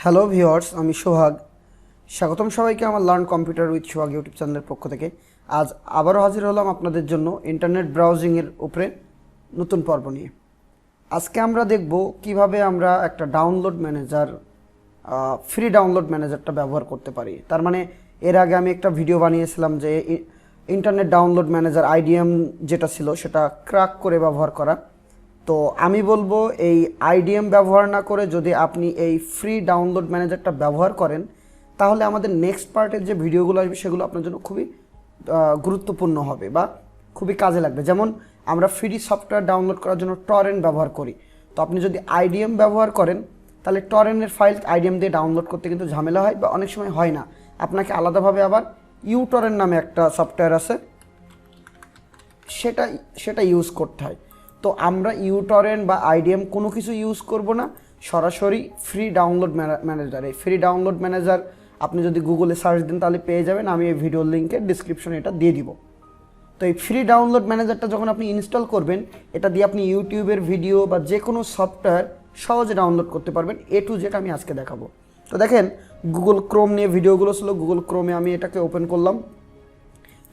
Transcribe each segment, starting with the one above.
Hello viewers, আমি সোহাগ। স্বাগতম সবাইকে আমার learn computer with Sohag YouTube চ্যানেলের পক্ষ থেকে। আজ আবারও হাজির হলাম আপনাদের জন্য ইন্টারনেট ব্রাউজিংয়ের উপরে নতুন পর্ব নিয়ে। আজকে আমরা দেখব কিভাবে আমরা একটা ডাউনলোড ম্যানেজার, ফ্রি ডাউনলোড ম্যানেজারটা ব্যবহার করতে পারি। তার মানে এর আগে আমি একটা ভিডিও বানিয়েছিলাম যে ইন্টারনেট ডাউনলোড ম্যানেজার আইডিএম যেটা ছিল সেটা ক্র্যাক করে ব্যবহার করা। তো আমি বলবো এই আইডিএম ব্যবহার না করে যদি আপনি এই ফ্রি ডাউনলোড ম্যানেজারটা ব্যবহার করেন তাহলে আমাদের নেক্সট পার্টের যে ভিডিওগুলো আসবে সেগুলো আপনার জন্য খুবই গুরুত্বপূর্ণ হবে বা খুবই কাজে লাগবে। যেমন আমরা ফ্রি সফটওয়্যার ডাউনলোড করার জন্য টরেন্ট ব্যবহার করি, তো আপনি যদি আইডিএম ব্যবহার করেন তাহলে টরেন্টের ফাইল আইডিএম দিয়ে ডাউনলোড করতে কিন্তু ঝামেলা হয় বা অনেক সময় হয় না। আপনাকে আলাদাভাবে আবার ইউটরেন্ট নামে একটা সফটওয়্যার আছে, সেটা ইউজ করতে হয়। তো আমরা ইউটরেন্ট বা আইডিএম কোনো কিছু ইউজ করব না, সরাসরি ফ্রি ডাউনলোড ম্যানেজার। এই ফ্রি ডাউনলোড ম্যানেজার আপনি যদি গুগলে সার্চ দেন তাহলে পেয়ে যাবেন, আমি এই ভিডিওর লিঙ্কে ডিসক্রিপশনে এটা দিয়ে দিব। তো এই ফ্রি ডাউনলোড ম্যানেজারটা যখন আপনি ইনস্টল করবেন, এটা দিয়ে আপনি ইউটিউবের ভিডিও বা যে কোনো সফটওয়্যার সহজে ডাউনলোড করতে পারবেন, এ টু জেড আমি আজকে দেখাবো। তো দেখেন, গুগল ক্রোম নিয়ে ভিডিওগুলো ছিল, গুগল ক্রোমে আমি এটাকে ওপেন করলাম।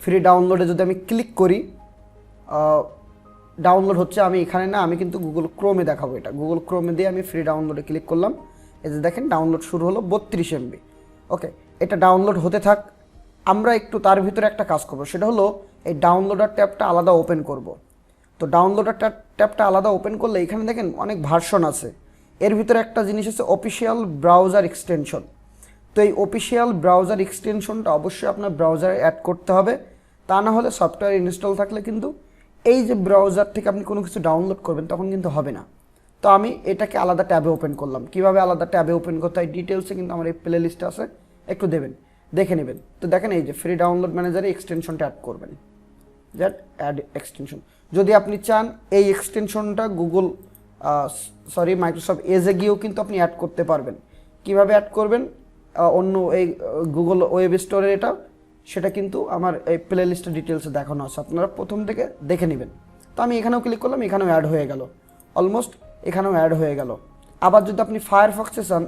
ফ্রি ডাউনলোডে যদি আমি ক্লিক করি, ডাউনলোড হচ্ছে, আমি এখানে না, আমি কিন্তু গুগল ক্রোমে দেখাবো। এটা গুগল ক্রোমে দিয়ে আমি ফ্রি ডাউনলোডে ক্লিক করলাম। এই যে দেখেন ডাউনলোড শুরু হলো 32 MB। ওকে, এটা ডাউনলোড হতে থাক। আমরা একটু তার ভিতরে একটা কাজ করব, সেটা হলো এই ডাউনলোডার ট্যাবটা আলাদা ওপেন করব। তো ডাউনলোডার ট্যাবটা আলাদা ওপেন করলে এখানে দেখেন অনেক ভার্সন আছে। এর ভিতরে একটা জিনিস আছে অফিসিয়াল ব্রাউজার এক্সটেনশন। তো এই অফিসিয়াল ব্রাউজার এক্সটেনশনটা অবশ্যই আপনার ব্রাউজারে অ্যাড করতে হবে, তা না হলে সফটওয়্যার ইনস্টল থাকলে কিন্তু এই যে ব্রাউজার থেকে আপনি কোনো কিছু ডাউনলোড করবেন তখন কিন্তু হবে না। তো আমি এটাকে আলাদা ট্যাবে ওপেন করলাম। কিভাবে আলাদা ট্যাবে ওপেন করতে হয় ডিটেলসে কিন্তু আমার এই প্লে লিস্টে আছে, একটু দেখে নেবেন। তো দেখেন এই যে ফ্রি ডাউনলোড ম্যানেজারে এক্সটেনশনটা অ্যাড করবেন, দ্যাট অ্যাড এক্সটেনশন। যদি আপনি চান এই এক্সটেনশনটা মাইক্রোসফট এজে গিয়েও কিন্তু আপনি অ্যাড করতে পারবেন। কিভাবে অ্যাড করবেন, অন্য এই গুগল ওয়েব স্টোরের সেটা কিন্তু আমার এই প্লে লিস্টের ডিটেলসে দেখানো আছে, আপনারা প্রথম থেকে দেখে নেবেন। তো আমি এখানেও ক্লিক করলাম, এখানেও অ্যাড হয়ে গেল, অলমোস্ট এখানেও অ্যাড হয়ে গেল। আবার যদি আপনি ফায়ারফক্সে চান,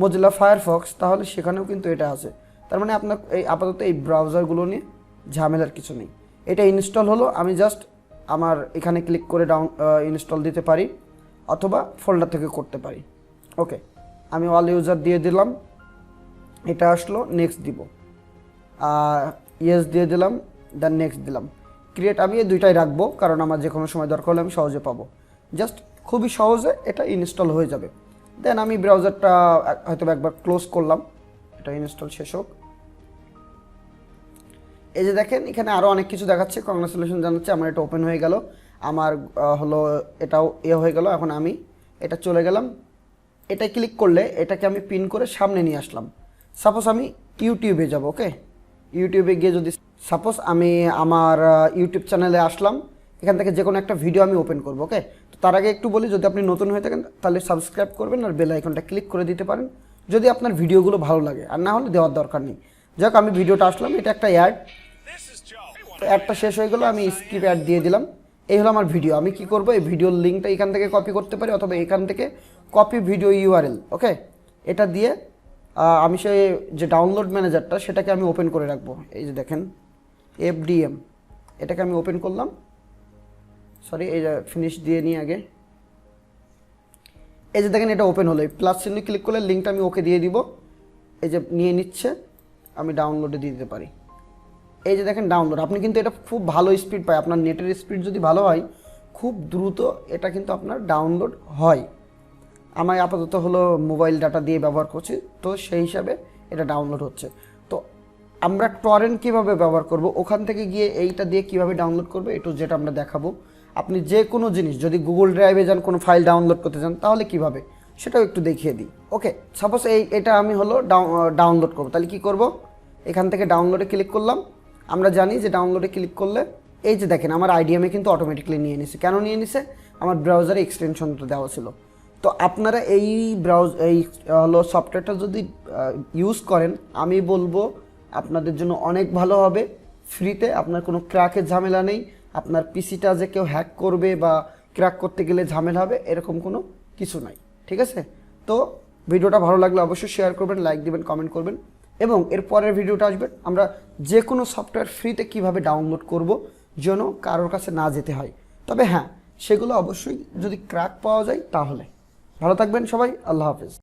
মজিলা ফায়ারফক্স, তাহলে সেখানেও কিন্তু এটা আছে। তার মানে আপনার এই আপাতত এই ব্রাউজারগুলো নিয়ে ঝামেলার কিছু নেই। এটা ইনস্টল হলো, আমি জাস্ট আমার এখানে ক্লিক করে ইনস্টল দিতে পারি অথবা ফোল্ডার থেকে করতে পারি। ওকে, আমি অল ইউজার দিয়ে দিলাম, এটা আসলো, নেক্সট দিব, ইয়েস দিয়ে দিলাম, দেন নেক্সট দিলাম। ক্রিয়েট আমি এই দুইটাই রাখবো, কারণ আমার যে কোনো সময় দরকার হলে আমি সহজে পাবো। জাস্ট খুবই সহজে এটা ইনস্টল হয়ে যাবে। দেন আমি ব্রাউজারটা হয়তো একবার ক্লোজ করলাম, এটা ইনস্টল শেষ হোক। এই যে দেখেন এখানে আরও অনেক কিছু দেখাচ্ছে, কংগ্রাচুলেশন জানাচ্ছে, আমার এটা ওপেন হয়ে গেল, আমার হলো এটাও হয়ে গেল। এখন আমি এটা চলে গেলাম, এটা ক্লিক করলে এটাকে আমি পিন করে সামনে নিয়ে আসলাম। সাপোজ আমি ইউটিউবে যাব। ওকে, ইউটিউবে গিয়ে যদি সাপোজ আমি আমার ইউটিউব চ্যানেলে আসলাম, এখান থেকে যে কোনো একটা ভিডিও আমি ওপেন করব। ওকে, তো তার আগে একটু বলি, যদি আপনি নতুন হয়ে থাকেন তাহলে সাবস্ক্রাইব করবেন আর বেল আইকনটা ক্লিক করে দিতে পারেন যদি আপনার ভিডিওগুলো ভালো লাগে, আর না হলে দেওয়ার দরকার নেই। যাক, আমি ভিডিওটা আসলাম, এটা একটা অ্যাড, তো অ্যাডটা শেষ হয়ে গেলো, আমি স্কিপ অ্যাড দিয়ে দিলাম। এই হলো আমার ভিডিও। আমি কি করব, এই ভিডিওর লিঙ্কটা এখান থেকে কপি করতে পারি অথবা এখান থেকে কপি ভিডিও ইউআরএল। ওকে, এটা দিয়ে আমি সেই যে ডাউনলোড ম্যানেজারটা সেটাকে আমি ওপেন করে রাখবো। এই যে দেখেন FDM, এটাকে আমি ওপেন করলাম, সরি এই যে ফিনিশ দিয়ে নিই আগে। এই যে দেখেন এটা ওপেন হলো, এই প্লাস চিহ্ন ক্লিক করলে লিঙ্কটা আমি ওকে দিয়ে দিব। এই যে নিয়ে নিচ্ছে, আমি ডাউনলোডে দিয়ে দিতে পারি। এই যে দেখেন ডাউনলোড, আপনি কিন্তু এটা খুব ভালো স্পিড পায়, আপনার নেটের স্পিড যদি ভালো হয় খুব দ্রুত এটা কিন্তু আপনার ডাউনলোড হয়। আমার আপাতত হলো মোবাইল ডাটা দিয়ে ব্যবহার করছি, তো সেই হিসাবে এটা ডাউনলোড হচ্ছে। তো আমরা টরেন্ট কীভাবে ব্যবহার করব, ওখান থেকে গিয়ে এইটা দিয়ে কীভাবে ডাউনলোড করবো একটু যেটা আমরা দেখাবো। আপনি যে কোনো জিনিস যদি গুগল ড্রাইভে যান, কোনো ফাইল ডাউনলোড করতে চান, তাহলে কীভাবে সেটাও একটু দেখিয়ে দিই। ওকে, সাপোজ এটা আমি হলো ডাউনলোড করবো, তাহলে কী করব, এখান থেকে ডাউনলোডে ক্লিক করলাম। আমরা জানি যে ডাউনলোডে ক্লিক করলে এই যে দেখেন আমার আইডিএমে কিন্তু অটোমেটিকলি নিয়ে নিছে। কেন নিয়ে নিছে, আমার ব্রাউজারে এক্সটেনশনটা দেওয়া ছিল। তো আপনারা এই হলো সফটওয়্যারটা যদি ইউজ করেন, আমি বলবো আপনাদের জন্য অনেক ভালো হবে। ফ্রিতে, আপনার কোনো ক্র্যাকের ঝামেলা নেই, আপনার পিসিটা যে কেউ হ্যাক করবে বা ক্র্যাক করতে গেলে ঝামেলা হবে এরকম কোনো কিছু নাই। ঠিক আছে, তো ভিডিওটা ভালো লাগলে অবশ্যই শেয়ার করবেন, লাইক দিবেন, কমেন্ট করবেন। এবং এর পরের ভিডিওটা আসবে আমরা যে কোনো সফটওয়্যার ফ্রিতে কিভাবে ডাউনলোড করব যেন কারোর কাছে না যেতে হয়। তবে হ্যাঁ, সেগুলো অবশ্যই যদি ক্র্যাক পাওয়া যায় তাহলে। ভালো থাকবেন সবাই, আল্লাহ হাফেজ।